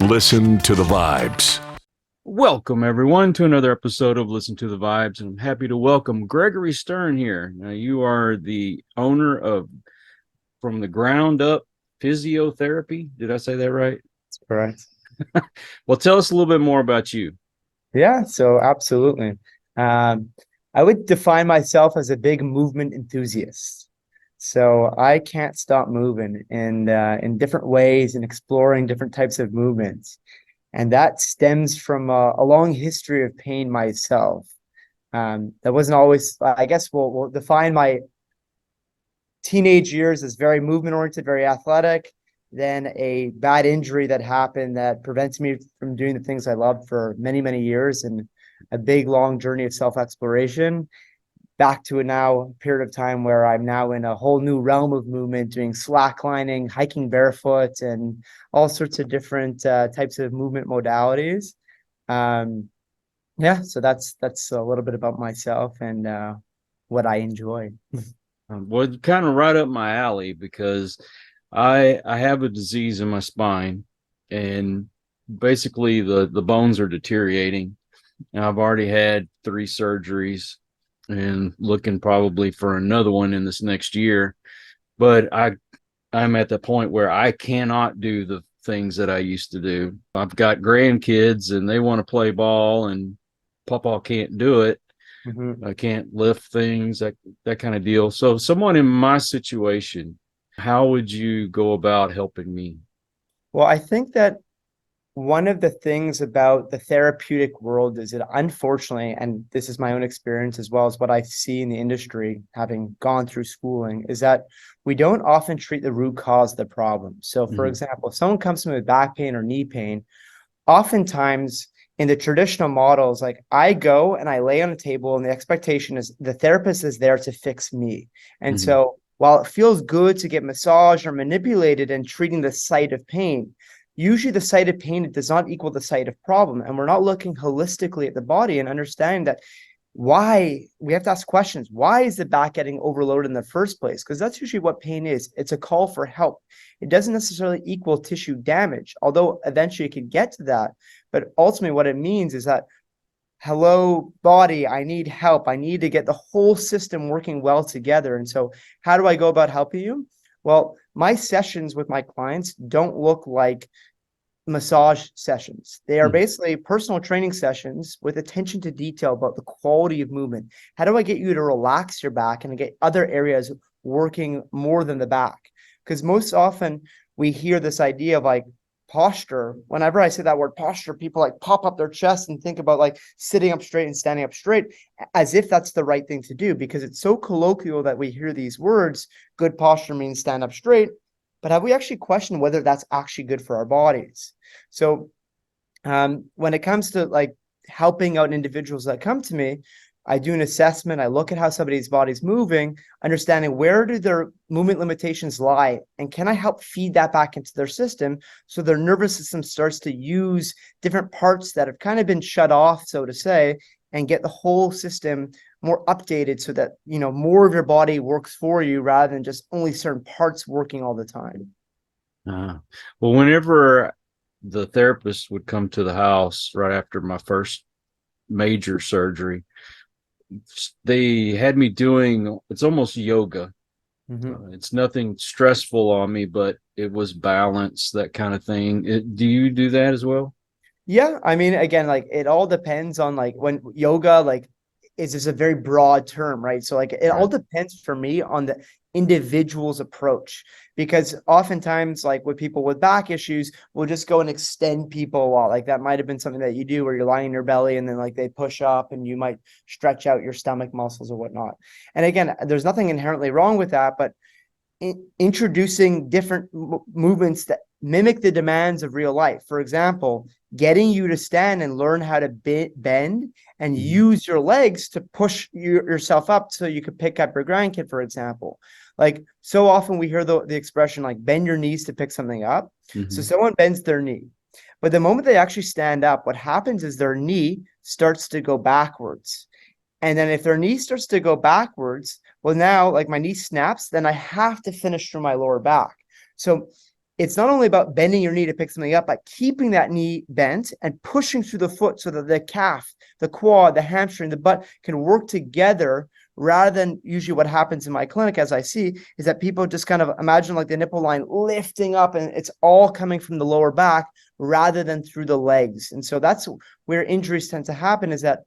Listen to the Vibes. Welcome, everyone, to another episode of Listen to the Vibes. And I'm happy to welcome Gregory Stern here. Now, you are the owner of From the Ground Up Physiotherapy. Did I say that right? That's correct. Well, tell us a little bit more about you. Yeah, so absolutely. I would define myself as a big movement enthusiast. So I can't stop moving in different ways and exploring different types of movements. And that stems from a long history of pain myself. That wasn't always, I guess we'll define my teenage years as very movement oriented, very athletic. Then a bad injury that happened that prevents me from doing the things I loved for many, many years, and a big, long journey of self-exploration. Back to a now period of time where I'm now in a whole new realm of movement, doing slacklining, hiking barefoot, and all sorts of different types of movement modalities. Yeah, so that's a little bit about myself and what I enjoy. Well, kind of right up my alley because I have a disease in my spine, and basically the bones are deteriorating. And I've already had 3 surgeries and looking probably for another one in this next year. But I'm at the point where I cannot do the things that I used to do. I've got grandkids and they want to play ball, and Papa can't do it. Mhm. I can't lift things, that kind of deal. So someone in my situation, how would you go about helping me? Well, I think that one of the things about the therapeutic world is that, unfortunately, and this is my own experience as well as what I see in the industry, having gone through schooling, is that we don't often treat the root cause of the problem. So, for example, if someone comes to me with back pain or knee pain, oftentimes in the traditional models, like I go and I lay on a table, and the expectation is the therapist is there to fix me. And so while it feels good to get massaged or manipulated and treating the site of pain, usually the site of pain does not equal the site of problem. And we're not looking holistically at the body and understanding that why we have to ask questions. Why is the back getting overloaded in the first place? Because that's usually what pain is. It's a call for help. It doesn't necessarily equal tissue damage, although eventually it could get to that. But ultimately what it means is that, hello, body, I need help. I need to get the whole system working well together. And so how do I go about helping you? Well, my sessions with my clients don't look like massage sessions. They are basically personal training sessions with attention to detail about the quality of movement. How do I get you to relax your back and get other areas working more than the back? Because most often we hear this idea of like posture. Whenever I say that word posture, people like pop up their chest and think about like sitting up straight and standing up straight, as if that's the right thing to do, because it's so colloquial that we hear these words. Good posture means stand up straight. But have we actually questioned whether that's actually good for our bodies? So when it comes to like helping out individuals that come to me, I do an assessment. I look at how somebody's body's moving, understanding where do their movement limitations lie, and can I help feed that back into their system so their nervous system starts to use different parts that have kind of been shut off, so to say, and get the whole system more updated so that, you know, more of your body works for you rather than just only certain parts working all the time. Well, whenever the therapist would come to the house right after my first major surgery, they had me doing, it's almost yoga. It's nothing stressful on me, but it was balance, that kind of thing. Do you do that as well? Yeah, I mean, again, like it all depends on like when yoga, like, is just a very broad term, right? So like it all Right. depends for me on the individual's approach, because oftentimes like with people with back issues, we'll just go and extend people a lot. Like that might have been something that you do where you're lying in your belly and then like they push up and you might stretch out your stomach muscles or whatnot. And again, there's nothing inherently wrong with that, but introducing different movements that mimic the demands of real life. For example, getting you to stand and learn how to bend and use your legs to push yourself up so you could pick up your grandkid, for example. Like so often we hear the expression like bend your knees to pick something up. So someone bends their knee. But the moment they actually stand up, what happens is their knee starts to go backwards. And then if their knee starts to go backwards, well, now like my knee snaps, then I have to finish through my lower back. So it's not only about bending your knee to pick something up, but keeping that knee bent and pushing through the foot so that the calf, the quad, the hamstring, the butt can work together, rather than usually what happens in my clinic, as I see, is that people just kind of imagine like the nipple line lifting up and it's all coming from the lower back rather than through the legs. And so that's where injuries tend to happen, is that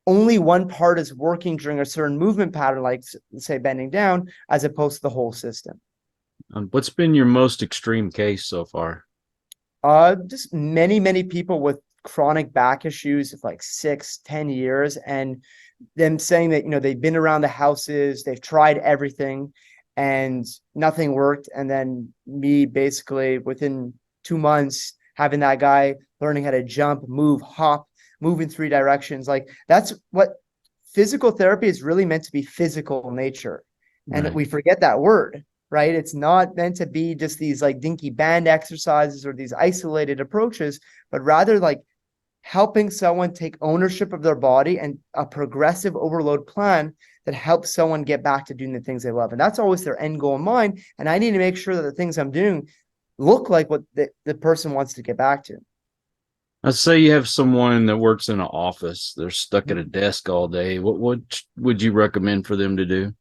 only one part is working during a certain movement pattern, like say bending down, as opposed to the whole system. What's been your most extreme case so far? Just many people with chronic back issues of like 6-10 years, and them saying that, they've been around the houses, they've tried everything and nothing worked. And then me basically within 2 months having that guy learning how to jump, move, hop, move in 3 directions. Like, that's what physical therapy is really meant to be, physical nature. And Right. we forget that word, right? It's not meant to be just these like dinky band exercises or these isolated approaches, but rather like helping someone take ownership of their body and a progressive overload plan that helps someone get back to doing the things they love. And that's always their end goal in mind. And I need to make sure that the things I'm doing look like what the person wants to get back to. Let's say you have someone that works in an office, they're stuck at a desk all day. What would you recommend for them to do?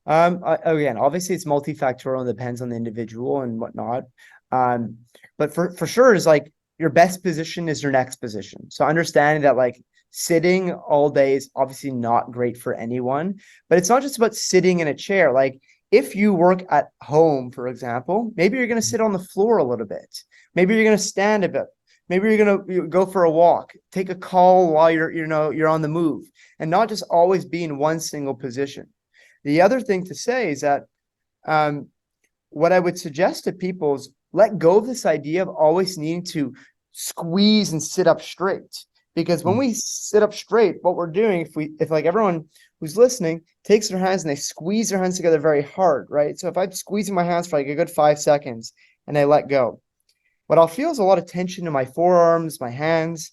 Again, obviously it's multifactorial and depends on the individual and whatnot. But for sure, is like, your best position is your next position. So understanding that like sitting all day is obviously not great for anyone, but it's not just about sitting in a chair. Like, if you work at home, for example, maybe you're going to sit on the floor a little bit. Maybe you're going to stand a bit. Maybe you're going to go for a walk, take a call while you're on the move, and not just always be in one single position. The other thing to say is that what I would suggest to people is let go of this idea of always needing to squeeze and sit up straight. Because when we sit up straight, what we're doing, if like everyone who's listening takes their hands and they squeeze their hands together very hard, right? So if I'm squeezing my hands for like a good 5 seconds and I let go, what I'll feel is a lot of tension in my forearms, my hands.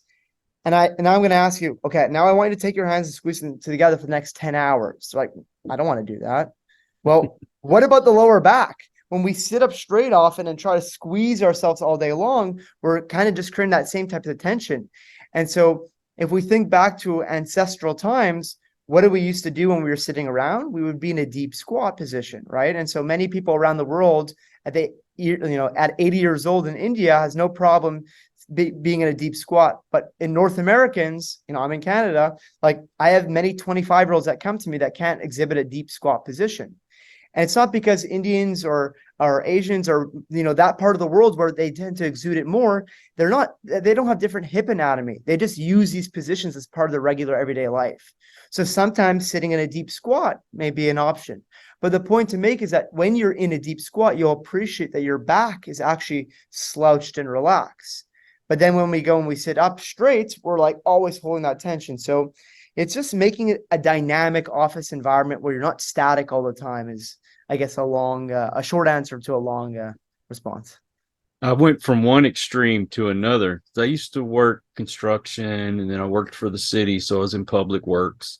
And I'm going to ask you, okay, now I want you to take your hands and squeeze them together for the next 10 hours. Like, I don't want to do that. Well, what about the lower back? When we sit up straight often and try to squeeze ourselves all day long, we're kind of just creating that same type of tension. And so if we think back to ancestral times, what did we used to do when we were sitting around? We would be in a deep squat position, right? And so many people around the world at 80 years old in India has no problem being in a deep squat. But in North Americans, I'm in Canada, like I have many 25-year-olds that come to me that can't exhibit a deep squat position. And it's not because Indians or Asians or, that part of the world where they tend to exude it more. They don't have different hip anatomy. They just use these positions as part of their regular everyday life. So sometimes sitting in a deep squat may be an option. But the point to make is that when you're in a deep squat, you'll appreciate that your back is actually slouched and relaxed. But then when we go and we sit up straight, we're like always holding that tension. So it's just making it a dynamic office environment where you're not static all the time is, I guess, a short answer to a long response. I went from one extreme to another. I used to work construction and then I worked for the city. So I was in public works.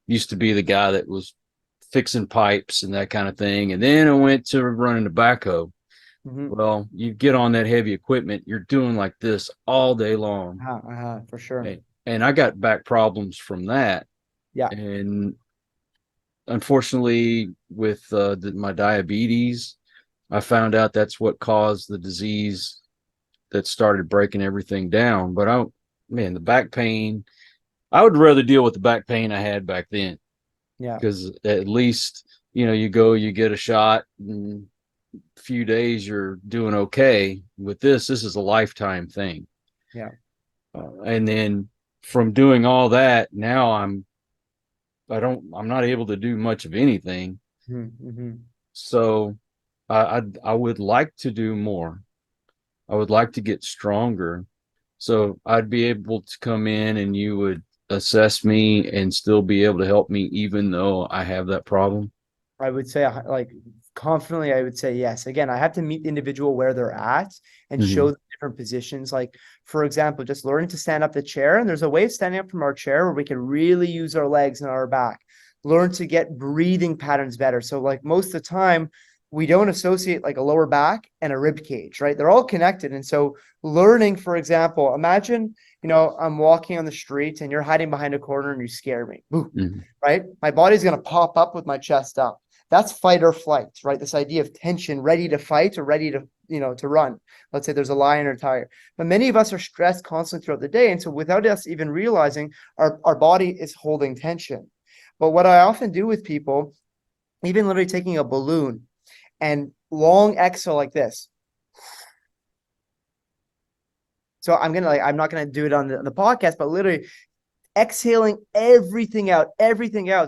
Used to be the guy that was fixing pipes and that kind of thing. And then I went to running the backhoe. Mm-hmm. Well, you get on that heavy equipment, you're doing like this all day long. For sure. And I got back problems from that. Yeah. And unfortunately, with my diabetes, I found out that's what caused the disease that started breaking everything down. But the back pain, I would rather deal with the back pain I had back then. Yeah. Because at least, you go, you get a shot, and a few days you're doing okay. With this is a lifetime thing. Yeah. And then from doing all that, now I'm not able to do much of anything. Mm-hmm. So I would like to do more. I would like to get stronger. So I'd be able to come in and you would assess me and still be able to help me even though I have that problem. I would say, like, confidently, I would say yes. Again, I have to meet the individual where they're at and show them different positions. Like, for example, just learning to stand up the chair. And there's a way of standing up from our chair where we can really use our legs and our back. Learn to get breathing patterns better. So like most of the time, we don't associate like a lower back and a rib cage, right? They're all connected. And so learning, for example, imagine, I'm walking on the street and you're hiding behind a corner and you scare me, right? My body's going to pop up with my chest up. That's fight or flight, right? This idea of tension, ready to fight or ready to, to run. Let's say there's a lion or a tiger. But many of us are stressed constantly throughout the day. And so without us even realizing, our body is holding tension. But what I often do with people, even literally taking a balloon and long exhale like this. So I'm not gonna do it on the podcast, but literally exhaling everything out.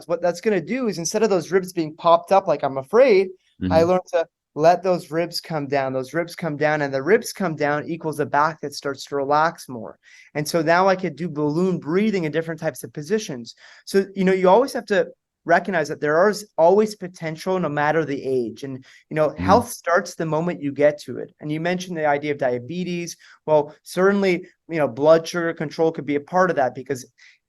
What that's gonna do is, instead of those ribs being popped up like I'm afraid, I learned to let those ribs come down. Those ribs come down, and the ribs come down equals the back that starts to relax more. And so now I could do balloon breathing in different types of positions. So, you always have to recognize that there is always potential no matter the age. And, health starts the moment you get to it. And you mentioned the idea of diabetes. Well, certainly, blood sugar control could be a part of that, because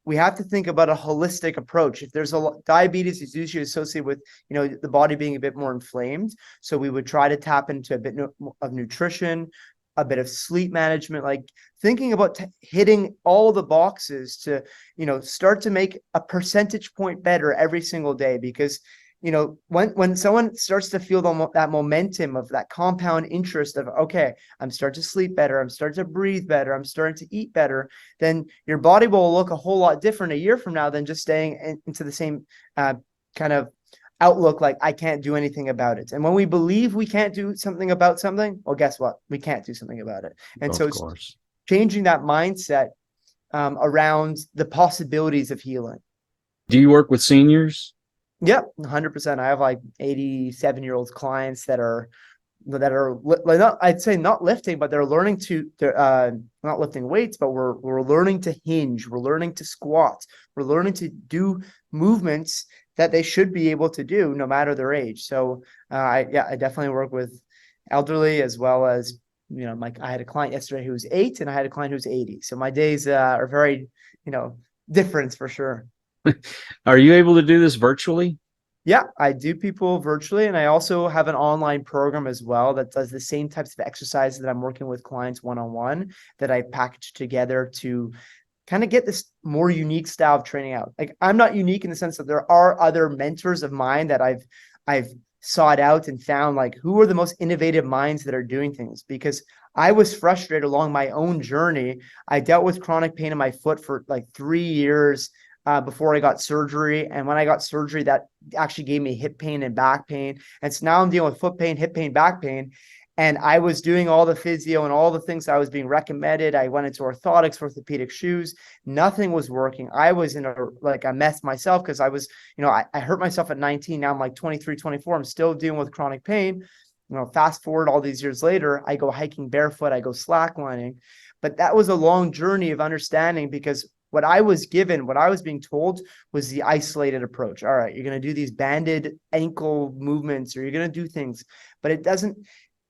we have to think about a holistic approach. If there's diabetes is usually associated with, the body being a bit more inflamed. So we would try to tap into a bit of nutrition, a bit of sleep management, like thinking about hitting all the boxes to, start to make a percentage point better every single day. Because, when someone starts to feel that momentum of that compound interest of, okay, I'm starting to sleep better, I'm starting to breathe better, I'm starting to eat better, then your body will look a whole lot different a year from now than just staying into the same kind of outlook, like I can't do anything about it. And when we believe we can't do something about something, well, guess what? We can't do something about it. And so it's changing that mindset around the possibilities of healing. Do you work with seniors? Yep, 100%. I have like 87-year-old clients that are like, not, I'd say not lifting, but they're learning they're not lifting weights, but we're learning to hinge, we're learning to squat, we're learning to do movements that they should be able to do no matter their age. So I definitely work with elderly, as well as, I had a client yesterday who was 8 and I had a client who's 80. So my days are very, different for sure. Are you able to do this virtually? Yeah, I do people virtually, and I also have an online program as well that does the same types of exercises that I'm working with clients one-on-one, that I package together to kind of get this more unique style of training out. Like, I'm not unique in the sense that there are other mentors of mine that I've sought out and found, like, who are the most innovative minds that are doing things, because I was frustrated along my own journey. I dealt with chronic pain in my foot for like 3 years before I got surgery. And when I got surgery, that actually gave me hip pain and back pain. And so now I'm dealing with foot pain, hip pain, back pain. And I was doing all the physio and all the things I was being recommended. I went into orthotics, orthopedic shoes. Nothing was working. I was in a mess myself, because I was, I hurt myself at 19. Now I'm like 23, 24. I'm still dealing with chronic pain. Fast forward all these years later, I go hiking barefoot, I go slacklining. But that was a long journey of understanding, because what I was being told was the isolated approach. All right, you're going to do these banded ankle movements, or you're going to do things, but it doesn't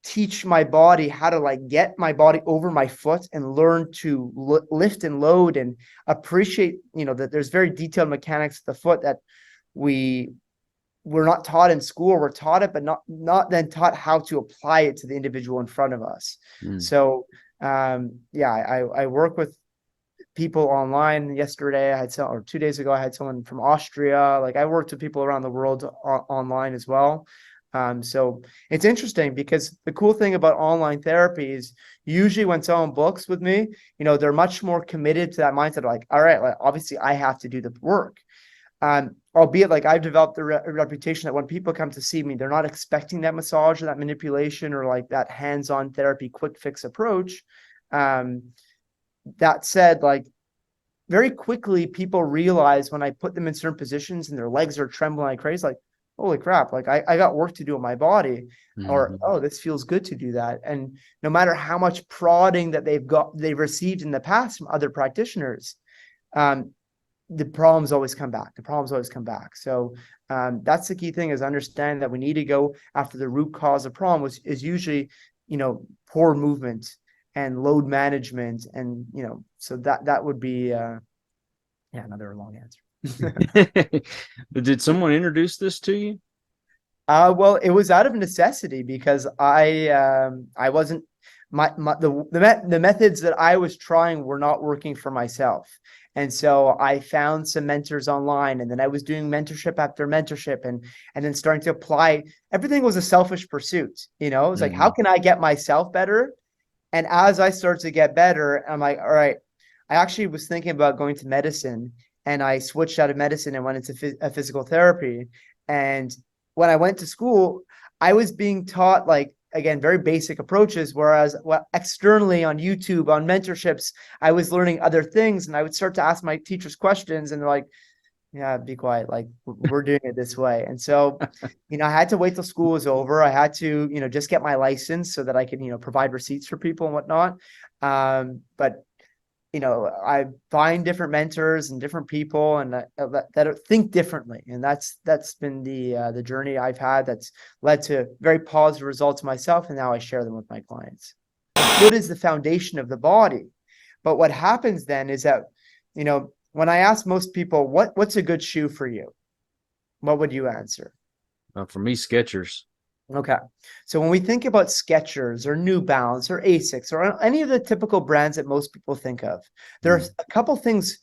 teach my body how to get my body over my foot and learn to lift and load and appreciate, that there's very detailed mechanics of the foot that we're not taught in school. We're taught it, but not then taught how to apply it to the individual in front of us. So I work with people online. Yesterday I had 2 days ago, I had someone from Austria. Like, I worked with people around the world online as well. So it's interesting, because the cool thing about online therapy is, usually when someone books with me, they're much more committed to that mindset of like, all right, obviously I have to do the work. Albeit, I've developed a reputation that when people come to see me, they're not expecting that massage or that manipulation or like that hands-on therapy, quick fix approach. That said, very quickly people realize, when I put them in certain positions and their legs are trembling like crazy, like, holy crap, I got work to do on my body, or, oh, this feels good to do that. And no matter how much prodding that they've received in the past from other practitioners, the problems always come back. So that's the key thing, is understand that we need to go after the root cause of problem, which is usually, poor movement and load management. And, so that would be, another long answer. Did someone introduce this to you? Well, it was out of necessity because I wasn't the methods that I was trying were not working for myself. And so I found some mentors online, and then I was doing mentorship after mentorship, and then starting to apply. Everything was a selfish pursuit. It was like, how Mhm. can I get myself better? And as I started to get better, I'm like, all right, I actually was thinking about going to medicine, and I switched out of medicine and went into physical therapy. And when I went to school, I was being taught, like, again, very basic approaches, whereas externally on YouTube, on mentorships, I was learning other things, and I would start to ask my teachers questions, and they're like, yeah, be quiet. Like, we're doing it this way. And so, I had to wait till school was over. I had to, just get my license so that I could, provide receipts for people and whatnot. But I find different mentors and different people, and that think differently. And that's been the journey I've had that's led to very positive results myself. And now I share them with my clients. Foot is the foundation of the body. But what happens then is that, when I ask most people, what's a good shoe for you? What would you answer? For me, Skechers. Okay. So when we think about Skechers or New Balance or Asics or any of the typical brands that most people think of, there's a couple things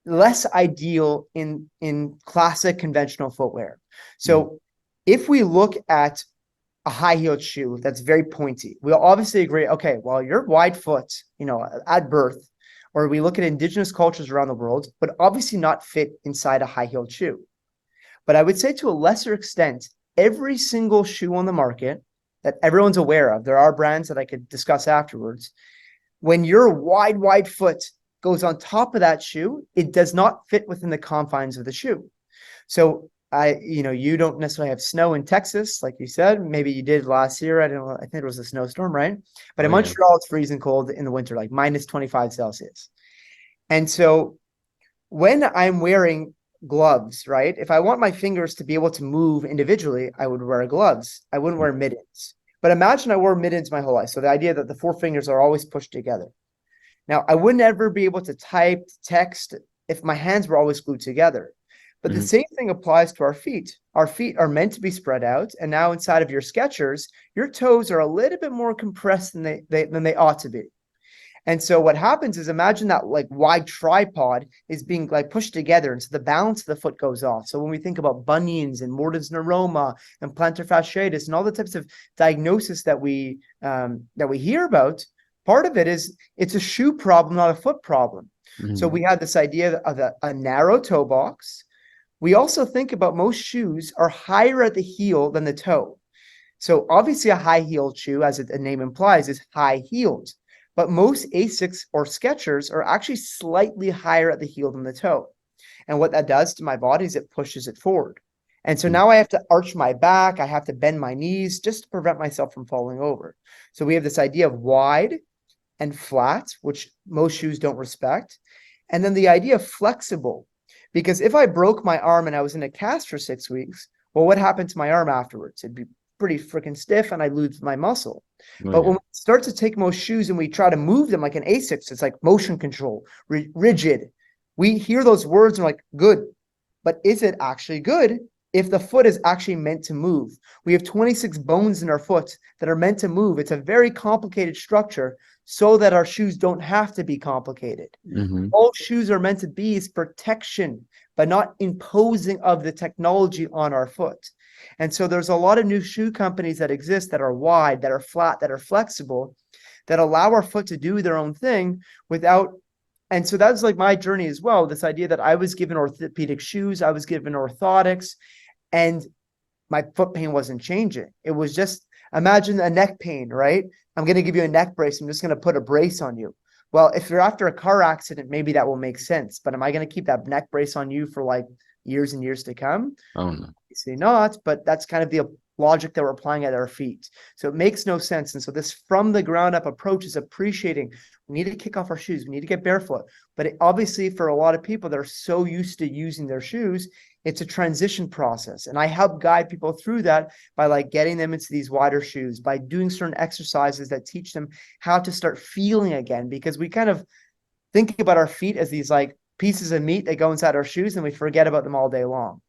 less ideal in classic conventional footwear. So if we look at a high-heeled shoe that's very pointy, we'll obviously agree, okay, well, you're wide foot, at birth, or we look at indigenous cultures around the world, but obviously not fit inside a high-heeled shoe. But I would say to a lesser extent, every single shoe on the market that everyone's aware of, there are brands that I could discuss afterwards. When your wide foot goes on top of that shoe, it does not fit within the confines of the shoe. So you don't necessarily have snow in Texas, like you said. Maybe you did last year. I don't know. I think it was a snowstorm, right? But Oh in yeah. Montreal, it's freezing cold in the winter, like minus 25 Celsius. And so when I'm wearing gloves, right? If I want my fingers to be able to move individually, I would wear gloves. I wouldn't wear mittens. But imagine I wore mittens my whole life. So the idea that the four fingers are always pushed together. Now, I wouldn't ever be able to type, text if my hands were always glued together. But the Mhm. same thing applies to our feet. Our feet are meant to be spread out. And now inside of your Skechers, your toes are a little bit more compressed than they ought to be. And so what happens is, imagine that like wide tripod is being like pushed together, and so the balance of the foot goes off. So when we think about bunions and mortise neuroma and plantar fasciitis and all the types of diagnosis that we hear about, part of it is it's a shoe problem, not a foot problem. So Mhm. we had this idea of a narrow toe box. We also think about most shoes are higher at the heel than the toe. So obviously a high heeled shoe, as the name implies, is high heeled. But most Asics or Skechers are actually slightly higher at the heel than the toe. And what that does to my body is it pushes it forward. And so Mhm. now I have to arch my back. I have to bend my knees just to prevent myself from falling over. So we have this idea of wide and flat, which most shoes don't respect. And then the idea of flexible, because if I broke my arm and I was in a cast for 6 weeks, well, what happened to my arm afterwards? It'd be pretty freaking stiff and I lose my muscle. Oh But yeah. when we start to take most shoes and we try to move them like an Asics, it's like motion control, rigid. We hear those words and we're like, good. But is it actually good if the foot is actually meant to move? We have 26 bones in our foot that are meant to move. It's a very complicated structure so that our shoes don't have to be complicated. Mhm. All shoes are meant to be is protection, but not imposing of the technology on our foot. And so there's a lot of new shoe companies that exist that are wide, that are flat, that are flexible, that allow our foot to do their own thing without. And so that's like my journey as well. This idea that I was given orthopedic shoes, I was given orthotics, and my foot pain wasn't changing. It was just, imagine a neck pain, right? I'm going to give you a neck brace. I'm just going to put a brace on you. Well, if you're after a car accident, maybe that will make sense. But am I going to keep that neck brace on you for like years and years to come? Oh no. Obviously not, but that's kind of the logic that we're applying at our feet. So it makes no sense. And so this from the ground up approach is appreciating we need to kick off our shoes. We need to get barefoot. But obviously for a lot of people that are so used to using their shoes, it's a transition process. And I help guide people through that by like getting them into these wider shoes, by doing certain exercises that teach them how to start feeling again, because we kind of think about our feet as these like pieces of meat that go inside our shoes and we forget about them all day long.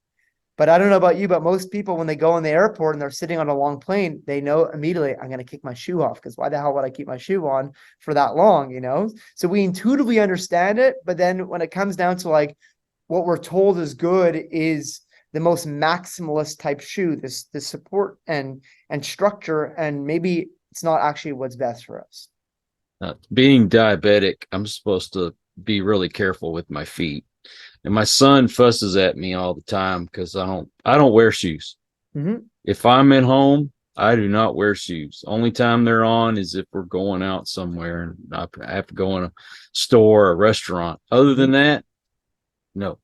But I don't know about you, but most people, when they go in the airport and they're sitting on a long plane, they know immediately, I'm going to kick my shoe off, because why the hell would I keep my shoe on for that long, you know? So we intuitively understand it, but then when it comes down to like what we're told is good is the most maximalist type shoe, this support and structure, and maybe it's not actually what's best for us. Being diabetic, I'm supposed to be really careful with my feet. And my son fusses at me all the time because I don't wear shoes. Mm-hmm. If I'm at home, I do not wear shoes. Only time they're on is if we're going out somewhere and I have to go in a store or a restaurant. Other than that, no.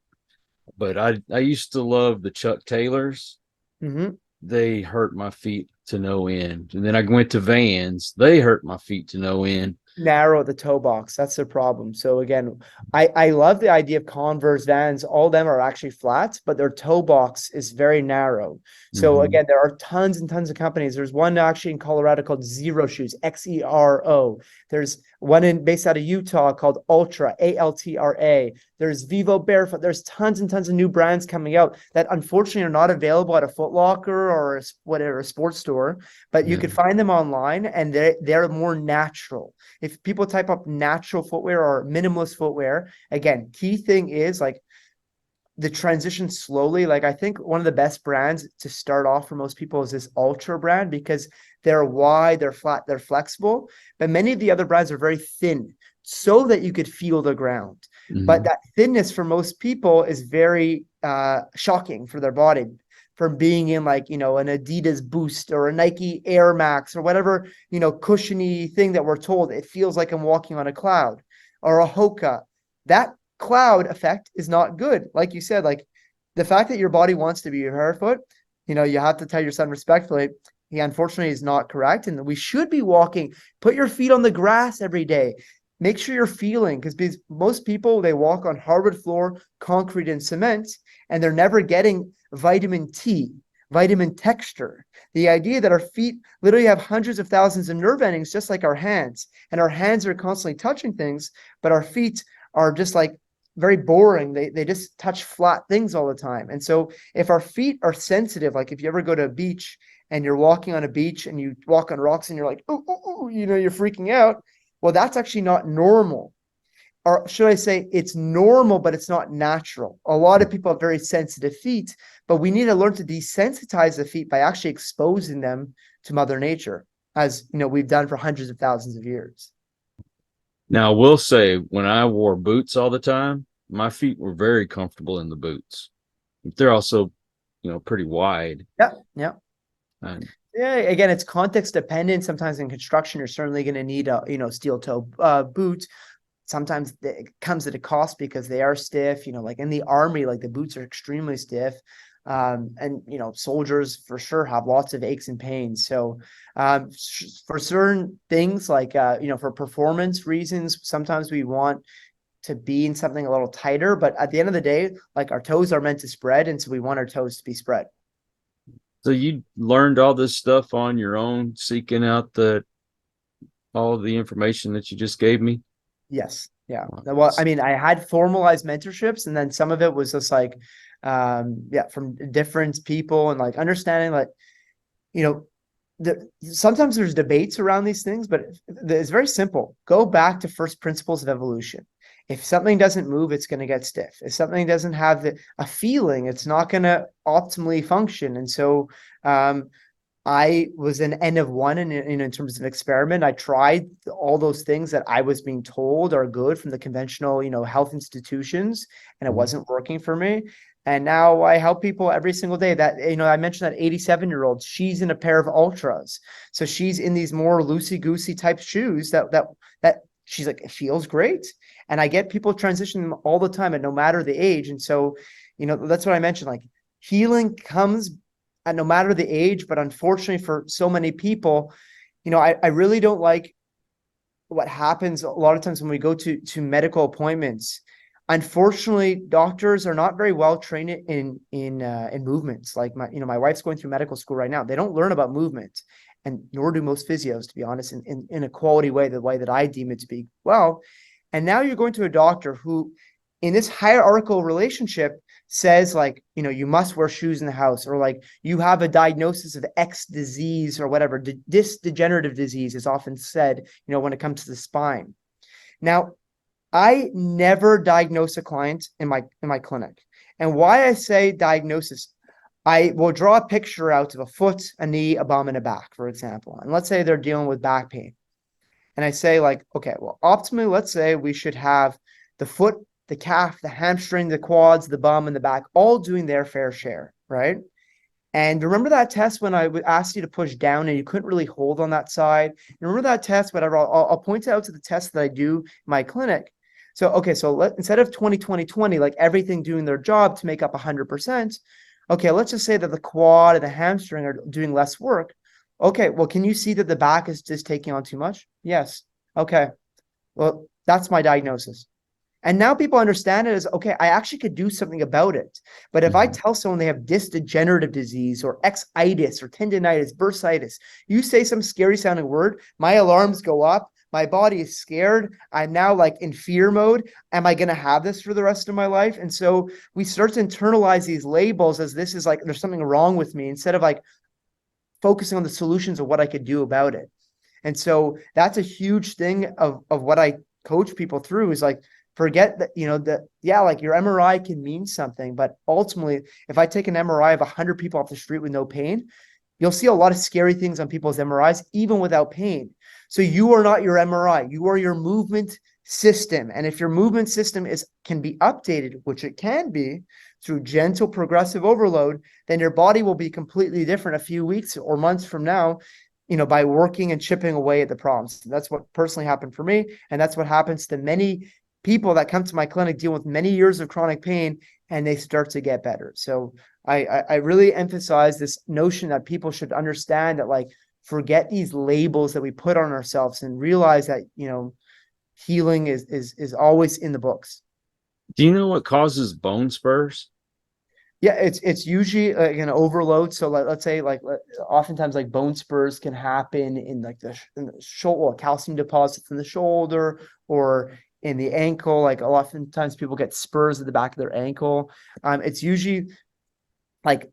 But I used to love the Chuck Taylors. Mm-hmm. They hurt my feet to no end. And then I went to Vans. They hurt my feet to no end. Narrow the toe box. That's the problem. So again, I love the idea of Converse, Vans. All of them are actually flats, but their toe box is very narrow. So Mhm. again, there are tons and tons of companies. There's one actually in Colorado called Zero Shoes, Xero. There's one based out of Utah called Ultra, Altra. There's Vivo Barefoot. There's tons and tons of new brands coming out that unfortunately are not available at a Foot Locker or whatever, a sports store, but you Yeah. could find them online, and they're more natural. If people type up natural footwear or minimalist footwear, again, key thing is like the transition slowly. Like I think one of the best brands to start off for most people is this Ultra brand, because they're wide, they're flat, they're flexible. But many of the other brands are very thin so that you could feel the ground. But Mhm. that thinness for most people is very shocking for their body, from being in like, you know, an Adidas Boost or a Nike Air Max or whatever, you know, cushiony thing that we're told. It feels like I'm walking on a cloud, or a Hoka. That cloud effect is not good. Like you said, like the fact that your body wants to be barefoot, you know, you have to tell your son respectfully, he unfortunately is not correct. And we should be walking, put your feet on the grass every day. Make sure you're feeling, because most people, they walk on hardwood floor, concrete and cement, and they're never getting vitamin T, vitamin texture. The idea that our feet literally have hundreds of thousands of nerve endings, just like our hands, and our hands are constantly touching things, but our feet are just like very boring. They just touch flat things all the time. And so if our feet are sensitive, like if you ever go to a beach and you're walking on a beach and you walk on rocks and you're like, ooh, ooh, ooh, you know, you're freaking out. Well, that's actually not normal. Or should I say it's normal, but it's not natural. A lot of people have very sensitive feet, but we need to learn to desensitize the feet by actually exposing them to Mother Nature, as you know, we've done for hundreds of thousands of years. Now, I will say, when I wore boots all the time, my feet were very comfortable in the boots. They're also, pretty wide. Yeah, yeah. And Yeah, again, it's context dependent. Sometimes in construction, you're certainly going to need a, you know, steel toe boot. Sometimes it comes at a cost because they are stiff, you know, like in the army, like the boots are extremely stiff. And, you know, soldiers for sure have lots of aches and pains. So for certain things like, you know, for performance reasons, sometimes we want to be in something a little tighter, but at the end of the day, like our toes are meant to spread. And so we want our toes to be spread. so you learned all this stuff on your own, seeking out all the information that you just gave me? Yes. Yeah. Wow. Well, I mean, I had formalized mentorships, and then some of it was just like, yeah, from different people, and like understanding like, you know, sometimes there's debates around these things, but it's very simple. Go back to first principles of evolution. If something doesn't move, it's going to get stiff. If something doesn't have a feeling, it's not going to optimally function. And so, I was an N of one in terms of experiment. I tried all those things that I was being told are good from the conventional, you know, health institutions, and it wasn't working for me. And now I help people every single day. That, you know, I mentioned that 87-year-old, she's in a pair of ultras. So she's in these more loosey-goosey type shoes that she's like, it feels great. And I get people transitioning them all the time, and no matter the age. And so, you know, that's what I mentioned. Like healing comes and no matter the age, but unfortunately for so many people, you know, I really don't like what happens a lot of times when we go to medical appointments. Unfortunately, doctors are not very well trained in movements. Like my wife's going through medical school right now. They don't learn about movement, and nor do most physios, to be honest, in a quality way, the way that I deem it to be. Well, and now you're going to a doctor who, in this hierarchical relationship, says like, you must wear shoes in the house, or like you have a diagnosis of X disease or whatever. This degenerative disease is often said, when it comes to the spine. Now, I never diagnose a client in my clinic. And why I say diagnosis, I will draw a picture out of a foot, a knee, a bum, and a back, for example. And let's say they're dealing with back pain. And I say, like, okay, well, optimally, let's say we should have the foot, the calf, the hamstring, the quads, the bum, and the back all doing their fair share, right? And remember that test when I would ask you to push down and you couldn't really hold on that side? And remember that test, whatever, I'll point out to the test that I do in my clinic. So, okay, so instead of 20, like everything doing their job to make up 100%, okay, let's just say that the quad and the hamstring are doing less work. Okay, well, can you see that the back is just taking on too much? Yes. Okay, well, that's my diagnosis. And now people understand it as, okay, I actually could do something about it. But if I tell someone they have disc degenerative disease or X-itis or tendinitis, bursitis, you say some scary sounding word, my alarms go up. My body is scared. I'm now like in fear mode. Am I going to have this for the rest of my life? And so we start to internalize these labels as this is like, there's something wrong with me, instead of like focusing on the solutions of what I could do about it. And so that's a huge thing of what I coach people through, is like, forget that, like your MRI can mean something, but ultimately, if I take an MRI of 100 people off the street with no pain, you'll see a lot of scary things on people's MRIs, even without pain. So you are not your MRI, you are your movement system. And if your movement system can be updated, which it can be through gentle progressive overload, then your body will be completely different a few weeks or months from now, by working and chipping away at the problems. That's what personally happened for me. And that's what happens to many people that come to my clinic, deal with many years of chronic pain, and they start to get better. So I really emphasize this notion that people should understand that, like, forget these labels that we put on ourselves and realize that, healing is always in the books. Do you know what causes bone spurs? Yeah, it's usually like an overload. So let's say oftentimes like bone spurs can happen in like in the shoulder, calcium deposits in the shoulder or in the ankle. Like oftentimes people get spurs at the back of their ankle. It's usually like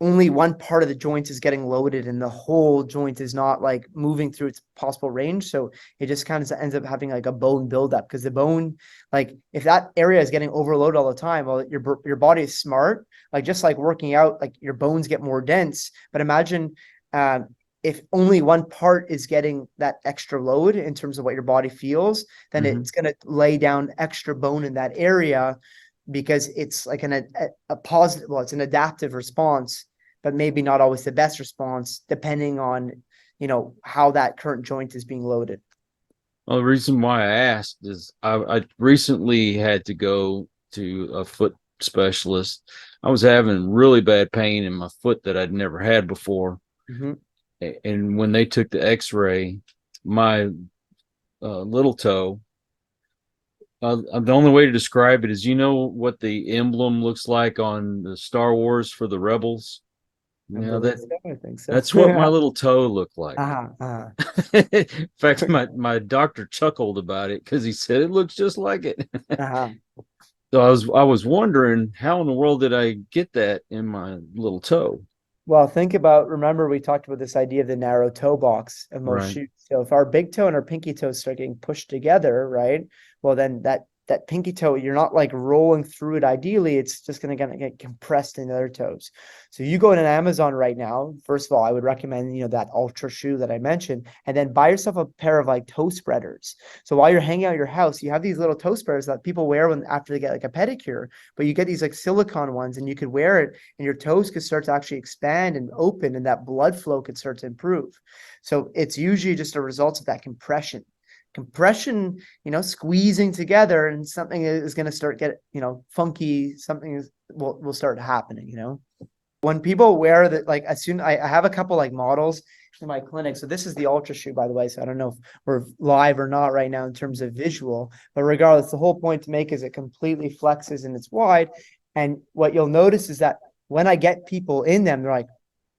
only one part of the joint is getting loaded and the whole joint is not like moving through its possible range. So it just kind of ends up having like a bone buildup, because the bone, like if that area is getting overloaded all the time, well, your body is smart, like just like working out, like your bones get more dense. But imagine if only one part is getting that extra load in terms of what your body feels, then it's going to lay down extra bone in that area, because it's like a positive, well, it's an adaptive response, but maybe not always the best response, depending on, how that current joint is being loaded. Well, the reason why I asked is I recently had to go to a foot specialist. I was having really bad pain in my foot that I'd never had before. And when they took the x-ray, my little toe, the only way to describe it is, what the emblem looks like on the Star Wars for the rebels? I think so. That's what my little toe looked like. In fact, my doctor chuckled about it because he said it looks just like it. So I was wondering, how in the world did I get that in my little toe? Well, remember we talked about this idea of the narrow toe box of most shoes. So if our big toe and our pinky toe start getting pushed together, right? Well, then that pinky toe, you're not like rolling through it ideally. It's just going to get compressed in the other toes. So you go to Amazon right now. First of all, I would recommend, that Ultra shoe that I mentioned, and then buy yourself a pair of like toe spreaders. So while you're hanging out at your house, you have these little toe spreaders that people wear after they get like a pedicure, but you get these like silicone ones and you could wear it and your toes could start to actually expand and open, and that blood flow could start to improve. So it's usually just a result of that compression, squeezing together, and something is going to start funky. Something will start happening, when people wear that, like as soon I have a couple like models in my clinic. So this is the Ultra shoe, by the way. So I don't know if we're live or not right now in terms of visual, but regardless, the whole point to make is it completely flexes and it's wide. And what you'll notice is that when I get people in them, they're like,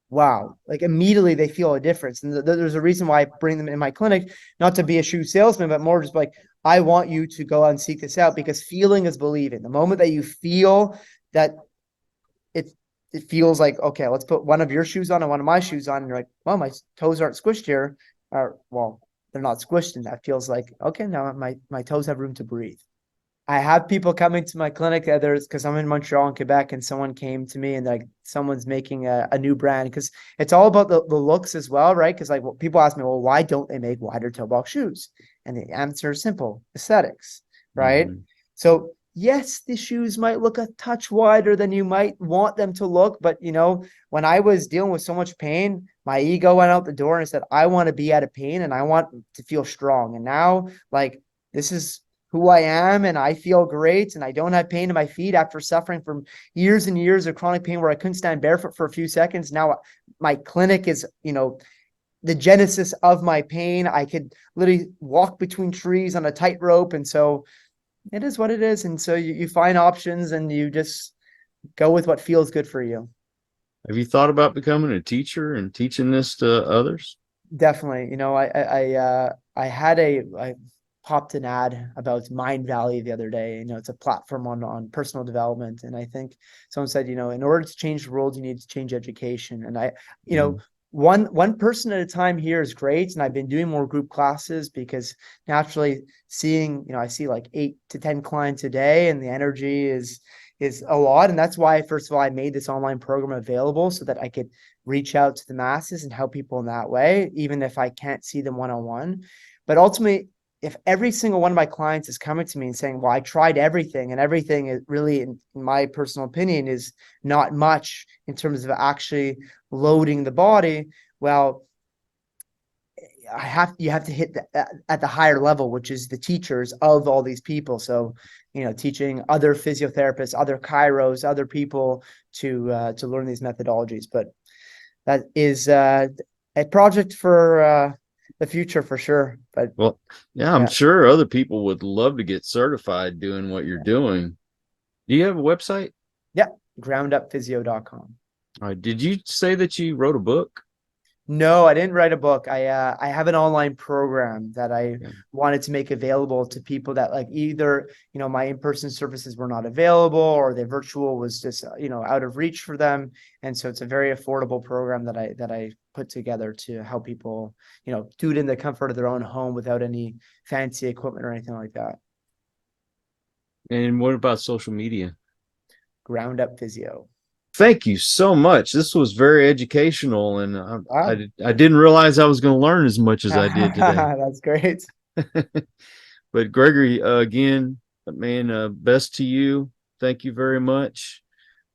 wow, like immediately they feel a difference. And there's a reason why I bring them in my clinic, not to be a shoe salesman, but more just like, I want you to go out and seek this out, because feeling is believing. The moment that you feel that it feels like, okay, let's put one of your shoes on and one of my shoes on. And you're like, well, my toes aren't squished here. Or, well, they're not squished. And that feels like, okay, now my toes have room to breathe. I have people coming to my clinic, there's because I'm in Montreal and Quebec, and someone came to me and like someone's making a new brand, because it's all about the looks as well, right? Because like people ask me, well, why don't they make wider toe box shoes? And the answer is simple: aesthetics, right? Mhm. So yes, the shoes might look a touch wider than you might want them to look, but when I was dealing with so much pain, my ego went out the door and said, I want to be out of pain and I want to feel strong. And now, like, this is who I am, and I feel great, and I don't have pain in my feet after suffering from years and years of chronic pain where I couldn't stand barefoot for a few seconds. Now my clinic is, the genesis of my pain. I could literally walk between trees on a tightrope. And so it is what it is. And so you find options and you just go with what feels good for you. Have you thought about becoming a teacher and teaching this to others? Definitely. I popped an ad about Mind Valley the other day. It's a platform on personal development. And I think someone said, in order to change the world, you need to change education. And one person at a time here is great. And I've been doing more group classes because naturally seeing, I see like 8 to 10 clients a day, and the energy is a lot. And that's why, first of all, I made this online program available so that I could reach out to the masses and help people in that way, even if I can't see them one-on-one. But ultimately, if every single one of my clients is coming to me and saying, well, I tried everything and everything is really, in my personal opinion, is not much in terms of actually loading the body, well, you have to hit at the higher level, which is the teachers of all these people. So, teaching other physiotherapists, other chiros, other people to learn these methodologies. But that is a project for the future for sure. But well, yeah, I'm sure other people would love to get certified doing what you're doing. Do you have a website? Yeah, groundupphysio.com. All right. Did you say that you wrote a book? No, I didn't write a book. I have an online program that I wanted to make available to people that, like, either, my in-person services were not available, or the virtual was just, out of reach for them. And so it's a very affordable program that I put together to help people, do it in the comfort of their own home without any fancy equipment or anything like that. And what about social media? Ground Up Physio. Thank you so much. This was very educational, and Wow. I didn't realize I was going to learn as much as I did today. That's great. But Gregory, again, man, best to you. Thank you very much.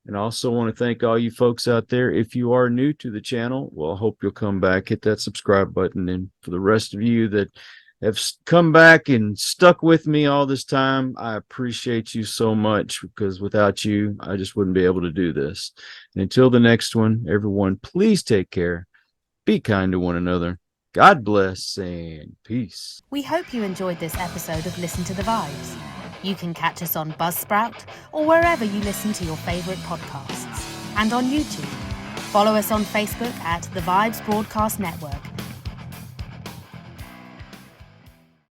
And I also want to thank all you folks out there. If you are new to the channel, well, I hope you'll come back, hit that subscribe button. And for the rest of you that have come back and stuck with me all this time, I appreciate you so much, because without you, I just wouldn't be able to do this. And until the next one, everyone, please take care. Be kind to one another. God bless and peace. We hope you enjoyed this episode of Listen to the Vibes. You can catch us on Buzzsprout or wherever you listen to your favorite podcasts, and on YouTube. Follow us on Facebook at The Vibes Broadcast Network